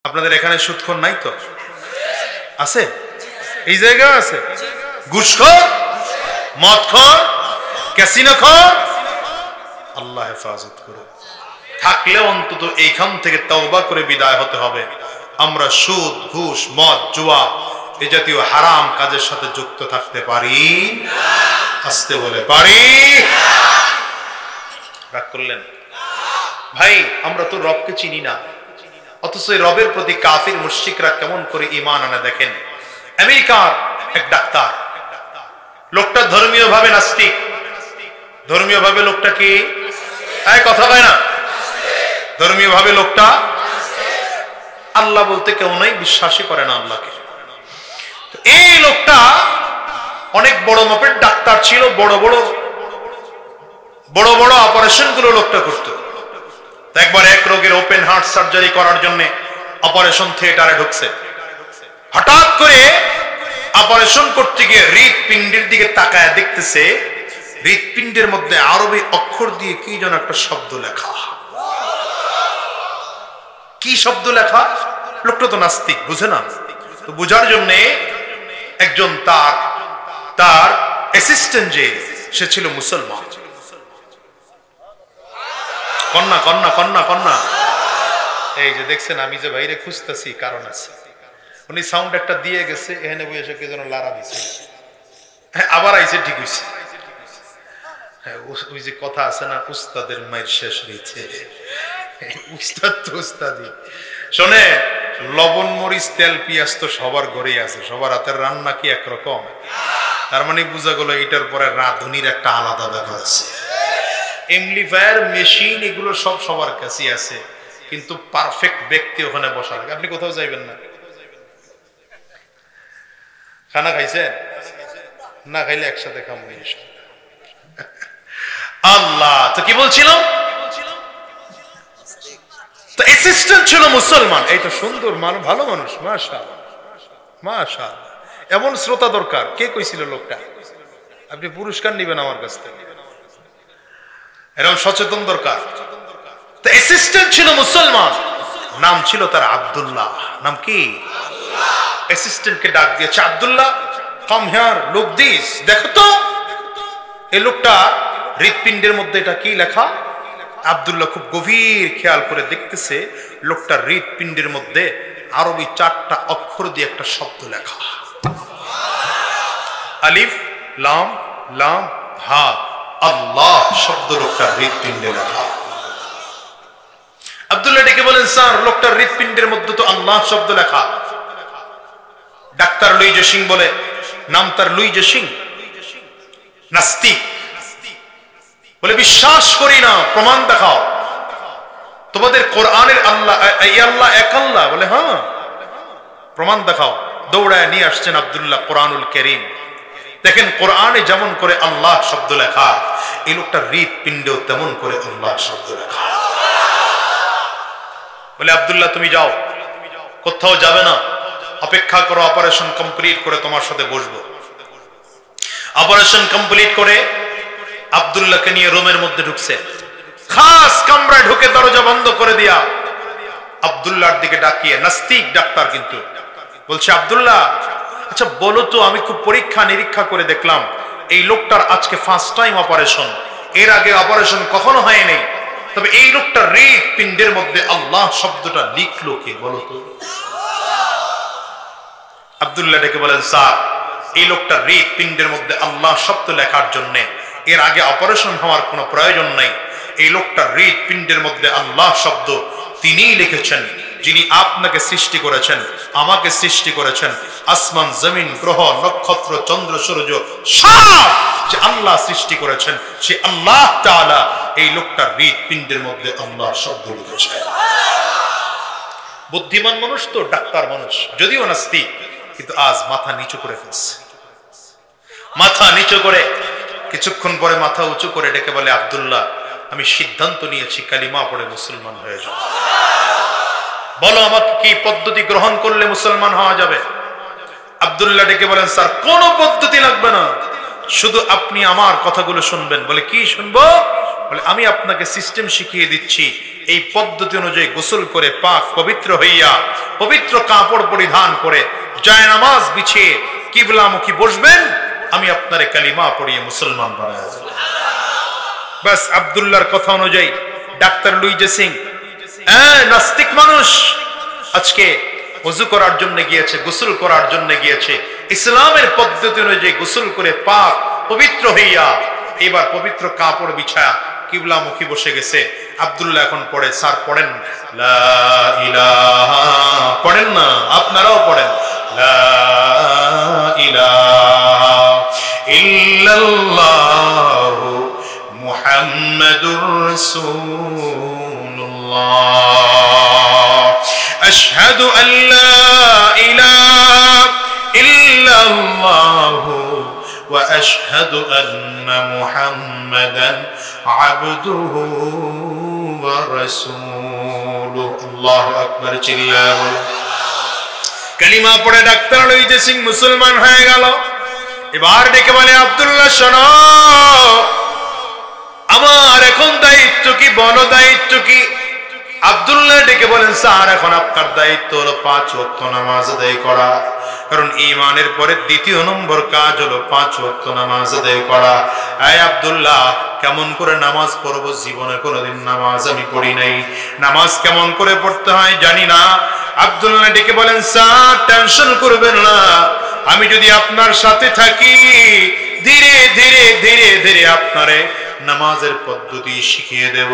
আপনাদের এখানে সুদখোর নাই তো? আছে, এই জায়গায় আছে। ঘুষখোর, মদখোর, ক্যাসিনোখোর, আল্লাহ হেফাজত করুন। থাকলে অন্তত এইখান থেকে তওবা করে বিদায় হতে হবে। আমরা সুদ, ঘুষ, মদ, জুয়া এ জাতীয় হারাম কাজের সাথে যুক্ত থাকতে পারি? আসতে বলে পারি? রাগ করলেন ভাই? আমরা তো রবকে চিনি না, অথচ রবের প্রতি কাফির মুশরিকরা কেমন করে ঈমান আনে দেখেন। আমেরিকার এক ডাক্তার, লোকটা ধর্মীয় ভাবে নাস্তিক। ধর্মীয় ভাবে লোকটা কি? কথা কয় না? ধর্মীয় ভাবে লোকটা আল্লাহ বলতে কেউ নাই, বিশ্বাসই করে না আল্লাহকে। এই লোকটা অনেক বড় মাপের ডাক্তার ছিল, বড় বড় অপারেশন গুলো লোকটা করতো। একবার এক রোগের ওপেন হার্ট সার্জারি করার জন্য অপারেশন থিয়েটারে ঢুকছে। হঠাৎ করে অপারেশন করতে গিয়ে হৃৎপিণ্ডের দিকে তাকায় দেখতেছে হৃৎপিণ্ডের মধ্যে আরবি অক্ষর দিয়ে কি যেন একটা শব্দ লেখা। কি শব্দ লেখা? লোকটা তো নাস্তিক, বুঝে না। তো বুঝার জন্য একজন তার অ্যাসিস্ট্যান্ট, যে সে ছিল মুসলমান। কন্যা এই যে দেখছেন, আমি যে বাইরে খুঁজতেছি কারণ আছে। উনি সাউন্ড একটা দিয়ে গেছে, এখানে বসে কে যেন লারা দিছে, আবার আইছে, ঠিক হইছে। ওই যে কথা আছে না, উস্তাদের মায়ের শেষ হয়েছে। উস্তাদ তো উস্তাদি। শোনে, লবণ, মরিচ, তেল, পেঁয়াজ তো সবার ঘরেই আছে, সবার হাতের রান্না কি একরকম? তার মানে বোঝা গেল এটার পরে রাঁধুনির একটা আলাদা ব্যাপার আছে। এমপ্লিফায়ার, মেশিন, এগুলো সব সবার কাছেই আছে, কিন্তু পারফেক্ট ব্যক্তি ওখানে বসা লাগে। আপনি কোথাও যাইবেন না। খানা খাইছেন? না খাইলে একসাথে খাবো। আল্লাহ তো কি বলছিলাম? তো অ্যাসিস্ট্যান্ট ছিল মুসলমান। এই তো সুন্দর মানুষ, ভালো মানুষ, মাশাআল্লাহ মাশাআল্লাহ। এমন শ্রোতা দরকার। কে কইছিল লোকটা? আপনি পুরস্কার নিবেন আমার কাছ থেকে। এরকম সচেতন দরকার। তো অ্যাসিস্ট্যান্ট ছিল মুসলমান, নাম ছিল তার আব্দুল্লাহ। নাম কি? অ্যাসিস্ট্যান্টকে ডাক দিয়েছে, Abdullah come here, look this, দেখো তো এই লোকটা হৃৎপিণ্ডের মধ্যে এটা কি লেখা। আব্দুল্লাহ খুব গভীর খেয়াল করে দেখতেছে, লোকটার হৃৎপিণ্ডের মধ্যে আরবি 4টা অক্ষর দিয়ে একটা শব্দ লেখা। আলিফ লাম লাম হা, আল্লাহ শব্দ লোকটার হৃৎপিণ্ডে লেখা। আব্দুল্লাহ ডেকে বলেন, স্যার, লোকটার হৃৎপিণ্ডের মধ্যে তো আল্লাহ শব্দ লেখা। ডাক্তার লুইজে সিং বলে, নাম তার লুইজে সিং, নাস্তিক। বলে, বিশ্বাস করি না, প্রমাণ দেখাও। তোমাদের কোরআনের আল্লাহ, এই আল্লাহ এক আল্লাহ? বলে, হ্যাঁ, প্রমাণ দেখাও। দৌড়ায় নিয়ে আসছেন আব্দুল্লাহ কোরআনুল কারীম। দেখেন, কোরআনে যেমন করে আল্লাহ শব্দ লেখা, এই লোকটার হৃৎপিণ্ডেও তেমন করে আল্লাহ শব্দ লেখা। বলে, আব্দুল্লাহ তুমি যাও, কোথাও যাবে না, অপেক্ষা করো, অপারেশন কমপ্লিট করে তোমার সাথে বসবো। অপারেশন কমপ্লিট করে আব্দুল্লাহকে নিয়ে রুমের মধ্যে ঢুকছে। খাস কামরায় ঢুকে দরজা বন্ধ করে দিয়া আব্দুল্লাহর দিকে ডাকিয়ে, নাস্তিক ডাক্তার কিন্তু, বলছে, আব্দুল্লাহ, আচ্ছা বলো তো, আমি খুব পরীক্ষা নিরীক্ষা করে দেখলাম এই লোকটার আজকে ফার্স্ট টাইম অপারেশন, এর আগে অপারেশন কখনো হয়নি, তবে এই লোকটার হৃৎপিণ্ডের মধ্যে আল্লাহ শব্দটা লিখলো কে, বলো তো? আব্দুল্লাহ ডেকে বলেন, স্যার, এই লোকটার হৃৎপিণ্ডের মধ্যে আল্লাহ শব্দ লেখার জন্য এর আগে অপারেশন হওয়ার কোনো প্রয়োজন নাই। এই লোকটার হৃৎপিণ্ডের মধ্যে আল্লাহ শব্দ তিনিই লিখেছেন, যিনি আপনাকে সৃষ্টি করেছেন, আমাকে সৃষ্টি করেছেন, আসমান, জমিন, গ্রহ, নক্ষত্র, চন্দ্র, সূর্য সব যে আল্লাহ সৃষ্টি করেছেন, সে আল্লাহ তাআলা এই লোকটার হৃৎপিণ্ডের মধ্যে আল্লাহ শব্দ লিখেছেন। বুদ্ধিমান মানুষ তো, ডাক্তার মানুষ, যদিও নাস্তিক, কিন্তু আজ মাথা নিচু করে ফেলছে। মাথা নিচু করে কিছুক্ষণ পরে মাথা উঁচু করে ডেকে বলে, আব্দুল্লাহ, আমি সিদ্ধান্ত নিয়েছি কালিমা পড়ে মুসলমান হয়ে যাব। বলো, আমাকে কি পদ্ধতি গ্রহণ করলে মুসলমান হওয়া যাবে? আব্দুল্লাহ ডেকে বলেন, স্যার, কোনো পদ্ধতি লাগবে না, শুধু আপনি আমার কথাগুলো শুনবেন। বলে, কি শুনবো? বলে, আমি আপনাকে সিস্টেম শিখিয়ে দিচ্ছি, এই পদ্ধতি অনুযায়ী গোসল করে পাক পবিত্র হইয়া পবিত্র কাপড় পরিধান করে জায়নামাজ বিছিয়ে কিবলামুখী বসবেন, আমি আপনারে কালিমা পড়িয়ে মুসলমান বানায় দেব। বাস আব্দুল্লাহর কথা অনুযায়ী ডাক্তার লুইজে সিং নাস্তিক মানুষ আজকে ওযু করার জন্য গিয়েছে, গোসল করার জন্য গিয়েছে, ইসলামের পদ্ধতি অনুযায়ী গোসল করে পাক পবিত্র হইয়া এবার পবিত্র কাপড় বিছায়া কিবলামুখী বসে গেছে। আব্দুল্লাহ এখন পড়ে, স্যার পড়েন লা ইলাহা, পড়েন না আপনারাও পড়েন লা ইলাহা ইল্লাল্লাহু মুহাম্মাদুর রাসূলুল্লাহ আশহাদু আল্লা ইলাহা ইল্লাল্লাহু ওয়া আশহাদু আন্না মুহাম্মাদান আবদুহু ওয়া রাসূলুহু। আল্লাহু আকবার, চিল্লায়া বলো। কালিমা পড়ে ডাক্তার লুইজে সিং মুসলমান হয়ে গেল। এবার ডেকে বলে, আব্দুল্লাহ শোনো, আমার এখন দায়িত্ব কি, বলো দায়িত্ব কি? আব্দুল্লাহ ডেকে বলেন, স্যার এখন আপনার দায়িত্ব হলো 5 ওয়াক্ত নামাজ আদায় করা, কারণ ঈমানের পরে দ্বিতীয় নম্বর কাজ হলো 5 ওয়াক্ত নামাজ আদায় করা। এই আব্দুল্লাহ, কেমন করে নামাজ পড়বো? জীবনে কোনোদিন নামাজ আমি পড়ি নাই, নামাজ কেমন করে পড়তে হয় জানি না। আব্দুল্লাহ ডেকে বলেন, স্যার টেনশন করবেন না, আমি যদি আপনার সাথে থাকি ধীরে ধীরে ধীরে ধীরে আপনারে নামাজের পদ্ধতি শিখিয়ে দেব।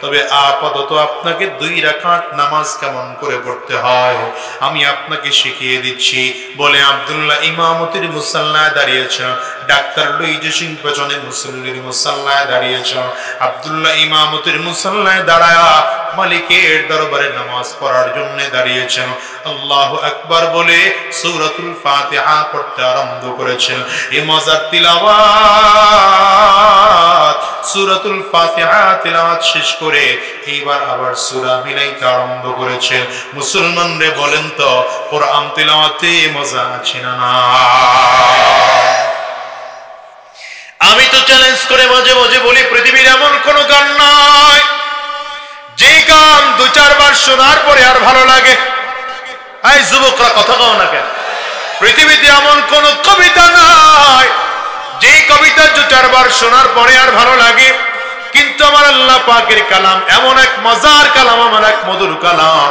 তবে আপাতত আপনাকে 2 রাকাত নামাজ কেমন করে পড়তে হয় আমি আপনাকে শিখিয়ে দিচ্ছি। বলে আব্দুল্লাহ ইমামতির মুসাল্লায় দাঁড়িয়েছেন, ডাক্তার লুইজে সিং পেছনে মুসল্লির মুসাল্লায় দাঁড়িয়েছেন। আব্দুল্লাহ ইমামতির মুসাল্লায় দাঁড়ায়া মালিকের দরবারে নামাজ পড়ার জন্য দাঁড়িয়েছেন। আল্লাহু আকবার বলে সূরাতুল ফাতিহা পড়তে আরম্ভ করেছেন। এই মজার তিলাওয়াত, সূরাতুল ফাতিহা তিলাওয়াত শেষ করে এইবার আবার সূরা মিলাইতে আরম্ভ করেছেন। মুসলমান রে বলেন তো, কোরআন তিলাওয়াতে মজা আছে না? আমি তো চ্যালেঞ্জ করে মাঝে মাঝে বলি, পৃথিবীর এমন কোন গান নাই যে গান 2-4 বার শোনার পরে আর ভালো লাগে। এই যুবকরা কথা কও না কেন? পৃথিবীতে এমন কোন কবিতা নাই যে কবিতা 2-4 বার শোনার পরে আর ভালো লাগে। কিন্তু আমার আল্লাহ পাকের কালাম এমন এক মজার কালাম, আমার এক মধুর কালাম,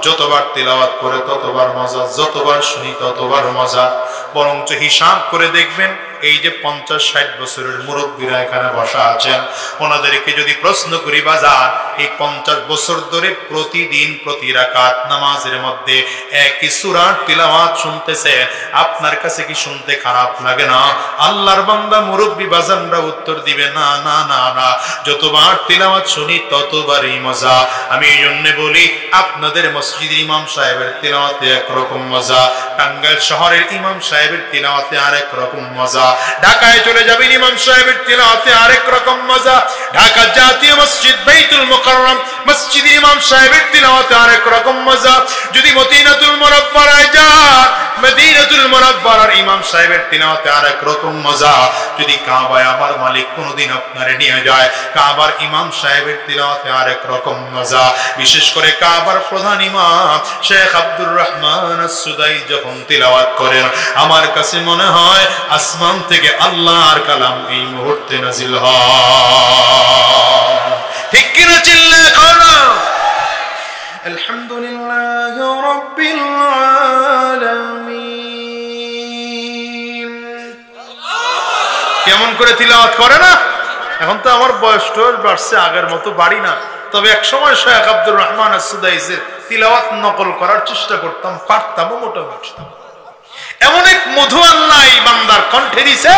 যতবার তিলাওয়াত করে ততবার মজা, যতবার শুনি ততবার মজা। বরঞ্চ হিসাব করে দেখবেন, এই যে 50-60 বছরের মুরব্বীরা এখানে বসা আছেন, ওনাদেরকে যদি প্রশ্ন করি, বাজার এই 50 বছর ধরে প্রতিদিন প্রতি রাকাত নামাজের মধ্যে একই সূরার তিলাওয়াত শুনতেছে, আপনার কাছে কি শুনতে খারাপ লাগে না? আল্লাহর বান্দা মুরব্বী বাজানরা উত্তর দিবে, না না না না, যতবার তিলাওয়াত শুনি ততবারই মজা। আমি এই জন্য বলি, আপনাদের মসজিদের ইমাম সাহেবের তিলাওয়াতে একরকম মজা, টাঙ্গাইল শহরের ইমাম সাহেবের তিলাওয়াতে আরেক রকম মজা, ঢাকায় চলে যাবেন ইমাম সাহেবের তিলাওয়াতে আরেক রকম মজা, ঢাকা জাতীয় মসজিদ বাইতুল মুকাররম মসজিদ ইমাম সাহেবের তিলাওয়াতে আরেক রকম মজা। যদি মদিনাতুল মুনাওয়ারায় যান, মদিনাতুল মুনাওয়ারার ইমাম সাহেবের তিলাওয়াতে আরেক রকম মজা। যদি কাবায় আমার মালিক কোনদিন আপনারে নিয়ে যায়, কাবার ইমাম সাহেবের তিলাওয়াতে আরেক রকম মজা। বিশেষ করে কাবার প্রধান ইমাম শেখ আব্দুর রহমান আস-সুদাই যখন তিলাওয়াত করেন, আমার কাছে মনে হয় আসমান থেকে আল্লাহর কালাম এই মুহূর্তে নাজিল হয়। ঠিক কিনা? চিল্লা খানা আলহামদুলিল্লাহি রাব্বিল আলামিন। কেমন করে তিলাওয়াত করে না? এখন তো আমার বয়স বাড়ছে, আগের মতো বাড়ি না, তবে এক সময় শেখ আব্দুর রহমান আস-সুদাইসের তিলাওয়াত নকল করার চেষ্টা করতাম, পারতাম মোটামুটি। এমন এক মধু আল্লাহ এই বান্দার কণ্ঠে দিছে,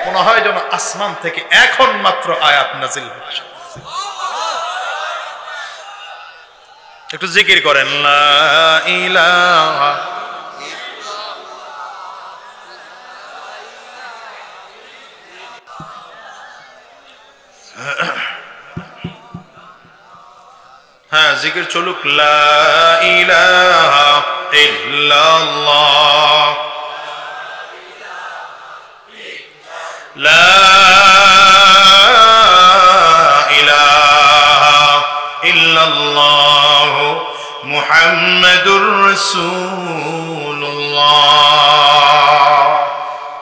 মনে হয় যেন আসমান থেকে এখন মাত্র আয়াত নাজিল হচ্ছে। একটু জিকির করেন, লা ইলাহা হ্যাঁ জিকির চলুক, লা ইলাহা ইল্লাল্লাহ, লা ইলাহা ইল্লাল্লাহ। রাসূলুল্লাহ।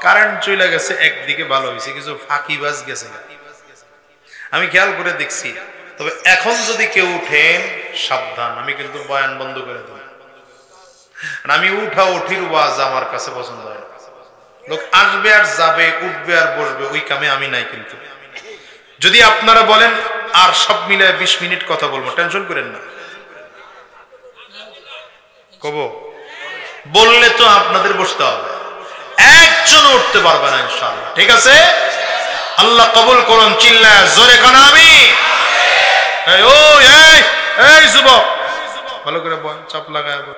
কারেন্ট চলে গেছে, একদিকে ভালো হয়েছে, কিছু ফাঁকিবাজ গেছে। আমি খেয়াল করে দেখছি। তবে এখন যদি কেউ উঠেন সাবধান, আমি কিন্তু বয়ান বন্ধ করে দেব। আমি উঠা উঠির ওয়াজ আমার কাছে পছন্দ হয় না। লোক আসবে আর যাবে, উঠবে আর বসবে, ওই কামে আমি নাই। কিন্তু যদি আপনারা বলেন আর সব মিলায় 20 মিনিট কথা বলবো, টেনশন করেন না, কব বললে তো আপনাদের বসতে হবে, একজন উঠতে পারবে না ইনশাআল্লাহ। ঠিক আছে, আল্লাহ কবুল করুন। চিল্লায় জোরে কানা আমি এই যুবক ভালো করে বল, চাপ লাগায়।